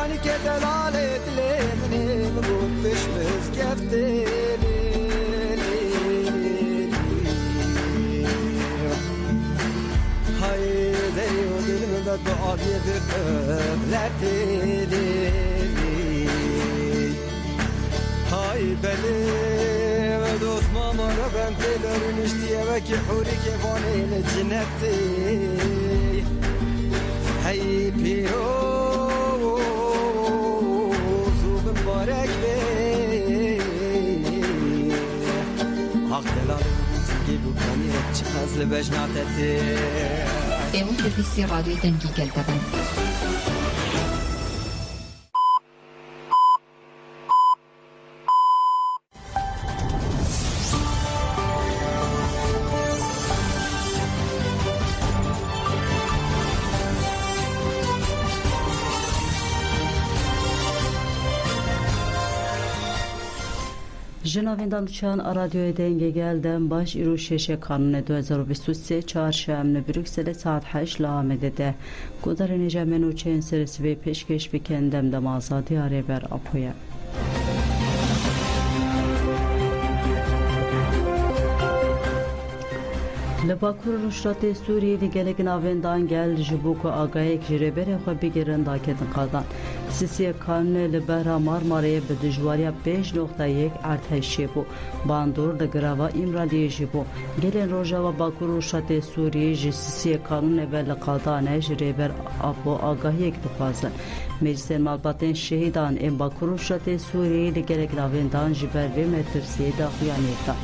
Hani ke delalet lemni Mutluş mizgefteli Haydi yudilmde dua yedir ömreteli Hay benim dost mamara ben telerin iştiye ve ki huri kefanine cinnetti Hey piroz mübarek bey Hak delalım gibi kaniyet çıkazlı bejnat etti Emun servisi radyo dengi geldi. Jinavindan uçan radyoya denge gelden baş iru şeşe kanunu 2023 çarşamba Brüksel'e saat 8 lamedede. Kudarın ecamen uçağın serisi ve peşkeş bir kendimde mazadi areber apoya. Lebakur Ruşrat-ı Suriye'li gelek navendan gel jibuku agayek jirebere xwe bigirin daketin qadan. Sisiye kanune li berha Marmara'ya bi dijwariya 5.1 artêşê bû. Bandor li grava İmraliyê jî bû. Gelên Rojava Bakur Ruşrat-ı Suriye ji sisiye kanune ve li qadanê ji rêber abo agahiyek dixwazin. Meclisên malbatên şehîdan ên Bakur Ruşrat-ı Suriye li gelek navendan ji ber vê metirsiyê daxuyaniyek da.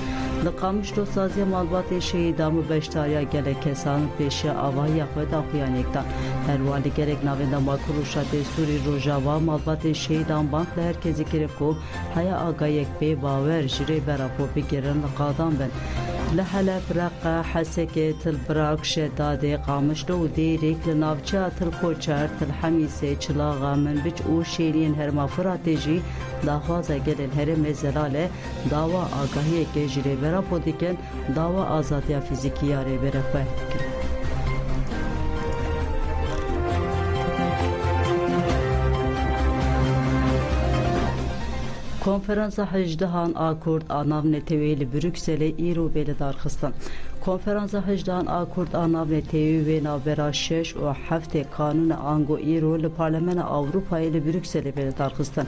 Li Qamişlo saziya malbatê şehîdan û beşdariya gelek kesan pêşiya avahiya xwe daxuyaniyek da. Herwalî gelek navenda Bakur Ruşrat-ı Suriye Rojava malbatê şehîdan bank li herkesî kiriv ku heya agayek bê bawer ji rêber abo bigirin li qadan bin. Li Heleb, Reqqa, Hesekê, Tilbirak, Şedadê, Qamişlo û Dêrek li navçeya Tilkoçer, Tilhemîsê, Çılaxa, Minbiç û Şêriyên Herma Firatê jî daxwaza gelên Herêmê Zelalê dava agahiyekê ji rêbera abo dikin, dava azadiya fîzîkî ya rêbera xwe dikin. Konferansa 18 akord anavnetewê li Brükselê îro bêli darxistin. Konferansa 18 akord anavnetewê wê navbera 6 û 7 kanûna ango îro li Parlamena Avrupayê li Brükselê bêli darxistin.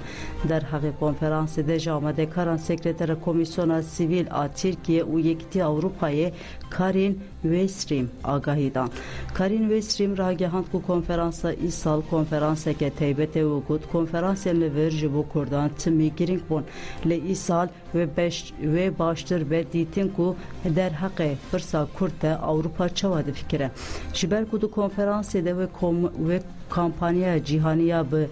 Derheqê konferansê de ji amadekaran sekretera Komisyona Sivîl a Tirkiye û Yekîtiya Avrupayê Karin Westrim agahî dan. Karin Westrim ragihand ku konferansa îsal konferanseke taybet û got konferansên li vir ji bo Kurdan timî giring bûn. Li îsal ve baştir ve dîtin ku derheqê pirsa Kurd de Avrupa çawa difikire. Ji ber ku di konferansê de ve kampanya cîhaniya bi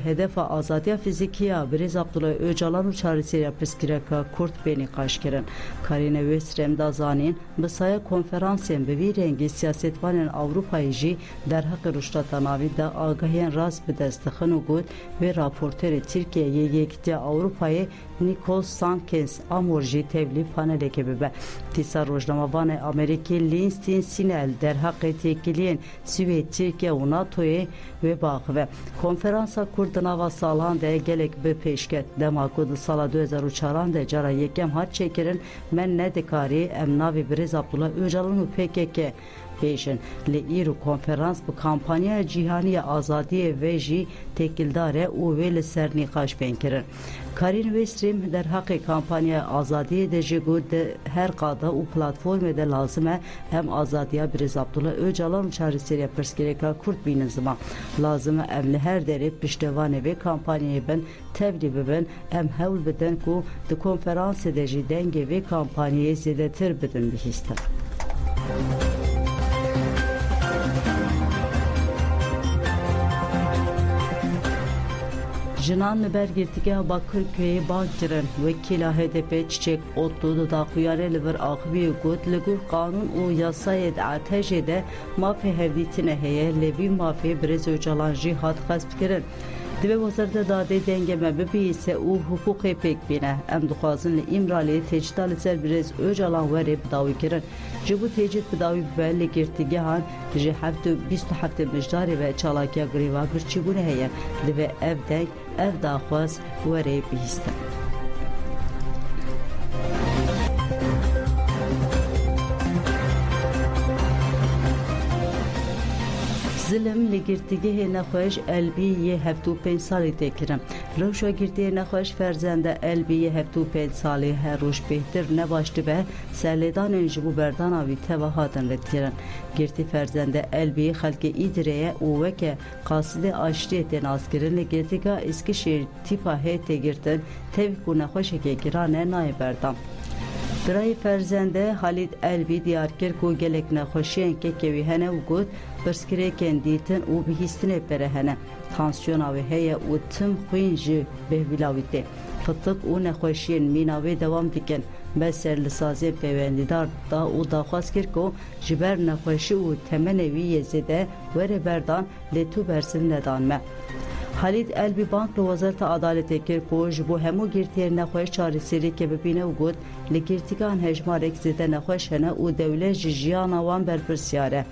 hedefa azadiya fizikiya Birêz Abdullah Öcalan û çareseriya pirsgirêka Kurd bênî qaşkirin. Karîne Westrim da zanîn bi saya konferansên bi vî rengî siyasetvanên Avrupayê jî derheqê rûştata navî de agahiyên rast bi dest dixin û got wê raporterê Tirkiyeyê Yekîtiya Avrupayê Nikos Sankes Amor jî tevlî panelekê bibe. Tîsa rojnamavanê Amerîkî Lindsey Sinel derheqê têkiliyên Swêd, Tirkiye û NATOyê wê baxive. Konferansa Kurd di nava salan de gelek bi pêşket dema ku di sala 2004 de cara yekem hat çêkirin men nedikarî em navê Birêz Abdullah Öcalan û PKK pêşin. Li îro konferans bi kampanya cîhaniya azadiyê ve jî têkildar e û wê li ser nîqaş bên kirin. Karin Westrim derheqê kampanya azadiyê de jî got di her qada û platformê de lazim e hem azadiya Birêz Abdullah Öcalan û çareseriya pirsgirêka Kurd bînin zima. Lazim e em li her derê piştevanê vê kampanyayê bin tevlî bibin em hewl bidin ku di konferansê de jî dengê vê kampanyayê zêdetir bidin bihîstin. Jinan li ber girtîgeha Bakırköy'ê bang kirin. Wekîla HDP Çiçek Otlu di daxuyarê li vir axivî got li gor qanûn û yasayê di ertêjê de mafê hevdîtîne heye lê vî mafê Birêz Öcalan jî hat xesb kirin. Divê wezareta dadê denge me bibîse û hukukê pêk bîne. Em dixwazin li İmralê têcîta li ser Birêz Öcalan werê bidawî kirin. Ji bo têcît bidawî bibe li girtîgehan ji 27 mijdarê ve çalakiya girêva birçîbûnê heye. Divê ev deng ev daxwaz werê bihîstin. Zilim li girtîgehê nexweş Elbî yê 75 salî tê kirin. Rewşa girtiyê nexweş ferzende Elbî yê 75 salî her roj bêhtir ne baş dibe serlêdanên ji bo berdana wî teva hatin redkirin. Girtî ferzende Elbî xelkê Îdirê û weke qasidê aştiyê tên askirin li girtîga Eskişehir tîpa hê têgirtin tevî ku nexweşekê giran e nayê berdam. Birayê ferzende Halîd Elbî diyar kir ku gelek nexweşiyên kekewî hene û got pirsgirêkên dîtin û bihîstinê pere hene. Tansiyona wê heye û tim xwîn ji bêhwîla wî tê. Fitik û nexweşiyên mîna wê dewam dikin. Be serlisaziyên pêwendîdar da û daxwaz kir ku ji ber nexweşî û temenê wî yê zêde were berdan lê tu bersiv nedan me. Halîd Elbî bank li Wezareta Adaletê kir ku ji bo hemû girtiyên nexweş çarêserîkê bibîne û got li girtîgan hejmarek zêde nexweş hene û dewlet ji jiyana wan berpirsiyar e.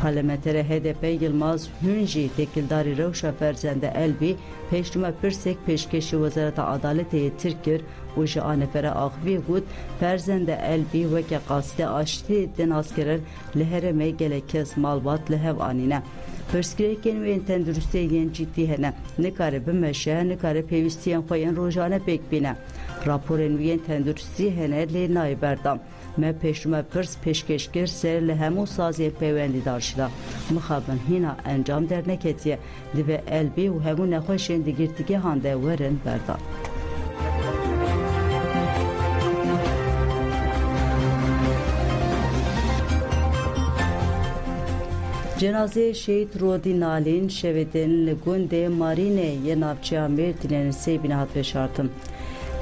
Parlamentere HDP Yılmaz hûn jî têkildarî rewşa ferzende Elbî pêşnûma pirsek pêşkêşî Wezareta Adaletê yê tir kir û ji anefera axivî got ferzende Elbî weke qasidê aştî din askirin li herêmê gelek kes malbat li hev anîne. Pirsgirêkên wê yên tenduristiyê yên cidî hene. Nikare bimeşe, nikare pêwîstiyên xwe yên rojane pêk bîne. Raporên wî yên tenduristî hene lê nayê berdam. Me pêşnûma pirs pêşkêş kir ser li hemû saziyên pêwendîdar şida. Mixabin hîna encam derneketiye. Divê Elbî û hemû nexweşên di girtîgehan de werin berdan. Cenazeyê Şehîd Rodî Nalîn şevedên li gundê Marînê yê navçeya Mêrdînê Nisêbîne hat veşartin.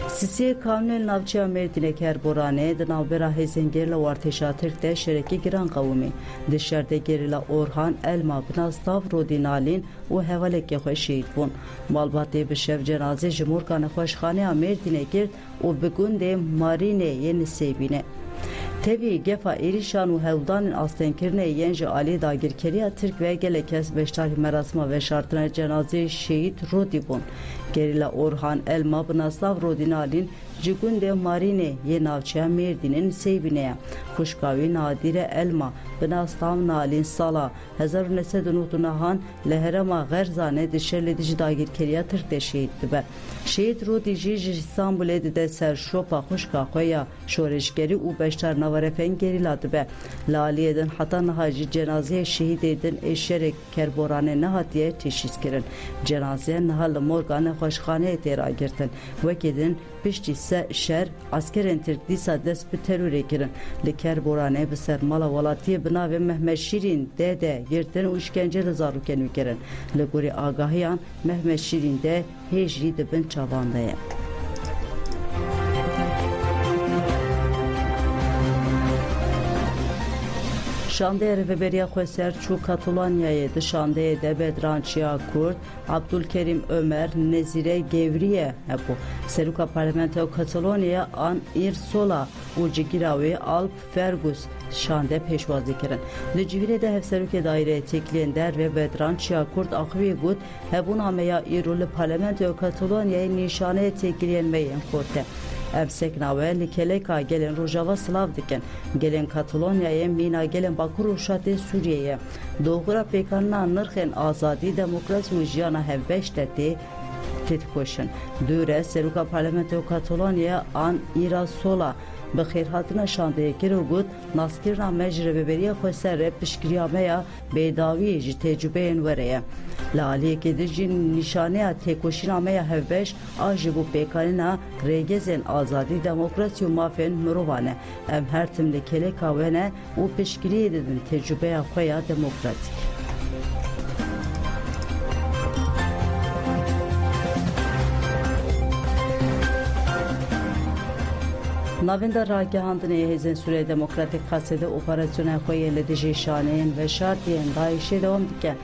Sisiyê Kanûnên Navçeya Mêrdînê Kerboranê di navbera hêzên gerîla Wartêşa Tirk de şerekî giran qewimî. Di şer de gerîla Orhan Elma binastav Rodî Nalîn û hevalekê xwe şehîd bûn. Malbatê bi şev cenazê ji morga nexweşxaneya Mêrdînê girt û bi gundê Marînê yê Nisêbîne. Tevî gefa êrîşan û hewldanên astênkirinê yên ji aliyê dagirkeriya Tirk ve gelek kes beşdarî merasima veşartina cenazeyê Şehîd Rodî bûn. Gerîla Orhan Elma binaslav Rodî Nalîn ji gundê Marînê yê navçeya Mêrdînê Nisêbîne ye. Xwişkawî Nadîre Elma binaslav Nalîn sala 1999 li herêma Xerzanê di şerlê dijî dagirkeriya Tirk de şehîd dibe. Şehîd Rodî jî ji İstanbulê dide ser şopa xwişka xwe ya şoreşgerî û beşdar navarefên gerîla dibe. Li aliyê din heta niha jî cenazeyê şehîdê din ê şerê Kerboranê nehatiye teşhîs kirin. Cenazeye niha li morga nexweşxaneyê tê ragirtin. Wekî din piştî şer askerên Tirk dîsa dest bi terorê kirin. Li Kerboranê bi ser mala welatiyê bi navê Mehmet Şîrîn de girtin û işkence li zarokên wî kirin. Li gorî agahiyan Mehmet Şîrîn de hê jî dibin çavan de ye. Şandeyê Rêveberiya Xweser çû Katalonyayê di şandeyê de bedrançiya Kurd Abdulkerim Ömer Nezîre Gevriye hebû. Serokya Parlamentoya Katalonyaya an İrsola û cigîra wê Alp Fergus şande pêşwazî kirin. Li civîrê de hevserokê daîreyê têkiliyên derve bedrançiya Kurd axivî got hebûna me ya îro li Parlamentoya Katalonyayê nîşaneyê têkiliyên me yên Kurd e. Em seknawe li keleka gelên Rojava Slav dikin. Gelên Katalonyayê mîna gelên Bakur û şatê Sûriyeyê. Doxura pêkanina nirxên azadî, demokrasî û jiyana hevbeş de tê têdikoşin. Dûre Serokya Parlamentoya Katalonyaya an İrasola bi xêrhatina şandeyê kir û got naskirina me ji Rêveberiya Xweser re piştgiriya me ya bêdawiyê ji tecrübeyên were ye. Li aliyekê de jî nîşaneya têkoşîna me ya hevbeş a ji bo pêkanîna rêgezên azadî, demokrasî û mafên mirovan e. Em her tim li keleka we ne û piştgiriyê didin tecrübeya xwe ya demokratîk. Navenda ragihandinê hêzên Sûriya Demokratîk Xasê de operasyona xwe yê li dijî şaneyên veşartiyên Daişê dewam dike.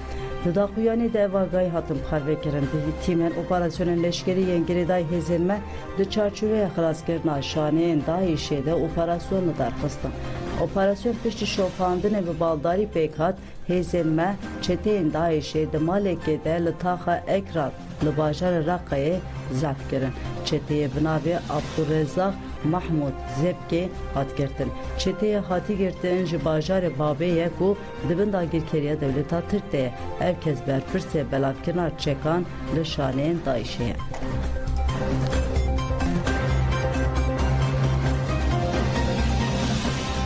Daxuyani devagay hatım xarve kirin tîmen operasyonên leşkerî yên Girêdayê hêzên me di çarçoveya xelaskirina şaneyên Daişê de operasyonu derxistin. Operasyon piştî şopandinê bi baldarî pêk hat, hêzên me çeteyên Daişê di malekê de li taxa Ekran li bajarê Raqqayê zef kirin. Çeteyê bi navê Abdurrezzaq Mahmud Zebkê hat girtin. Çeteyê hatî girtin ji bajarê Babeyê ku dibin dagirkeriya dewleta Tirk de ye. Ev kes berpirsê belavkirina çekan li şaneyên Daişê ye.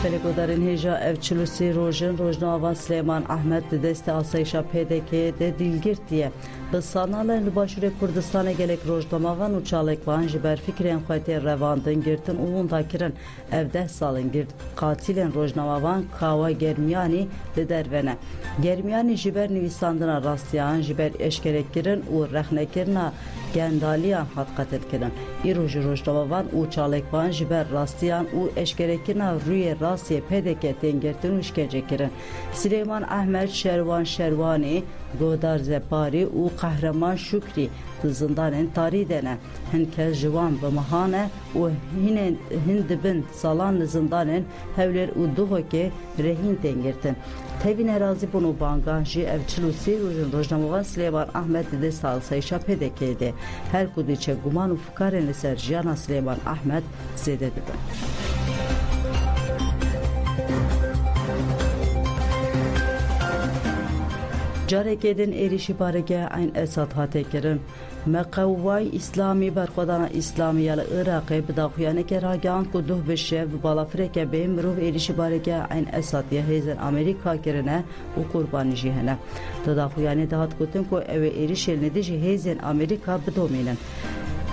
Pelegodarên hêja ev 43 rojin Rojnavan Slêman Ahmed di destê asayişa PDK'ye de dilgirtiye. Bi sanalên li Başûrê Kurdistanê gelek rojnamavan û çalekvan ji ber fikrên xwe tê revandin girtin û hûn dakirin. Ev 10 salên girt qatilên rojnamavan Kawa Germiyanî li dervene. Germiyanî ji ber nivîsandina rastiyan ji ber eşkerekirin û rexnekirina gendaliyan hat qetilkirin. Îro ji rojnamavan û çalekvan ji ber rastiyan û eşkerekirina rûyê rastiyê PDK tên girtin û işkence kirin. Süleyman Ahmed Şervan Şervanî, Godar Zeparî û Qehreman Şükrî di zindanên tarî de ne. Hin kes ji wan bi mihan e û hin dibin salan li zindanên Hewlêr û Duhokê rehîn tên girtin. Tevî nerazî bûn û bangan jî ev 43 rojin Rojnamevan Slêman Ahmed di desta asayişa PDK'ye de. Her ku diçe guman û fikarên li ser jiyana Slêman Ahmed zêde dibin. Carekê din êrişî baregeha Eyn Esad hate kirin. Meqewway İslamî berxwedana İslamî ya li Iraqê bi daxuyanekê ragihand ku duh bi şev bi balafireke bê mirov êrişî baregeha Eyn Esadê hêzên Amerîka kirine û qurbanî jî hene. Di daxuyanê de hat gotin ku ew ê êrişên li dijî hêzên Amerîka bidomînin.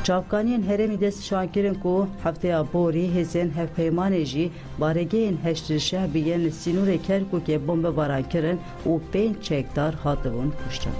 Çavkaniyên herêmî dest şankirin ku hefteya borî hêzên hevpeymanê jî baregehên heştîşeh bi yên li Sînûrê Kerkûkê bombebaran kirin û 5 çekdar hatibûn kuştin.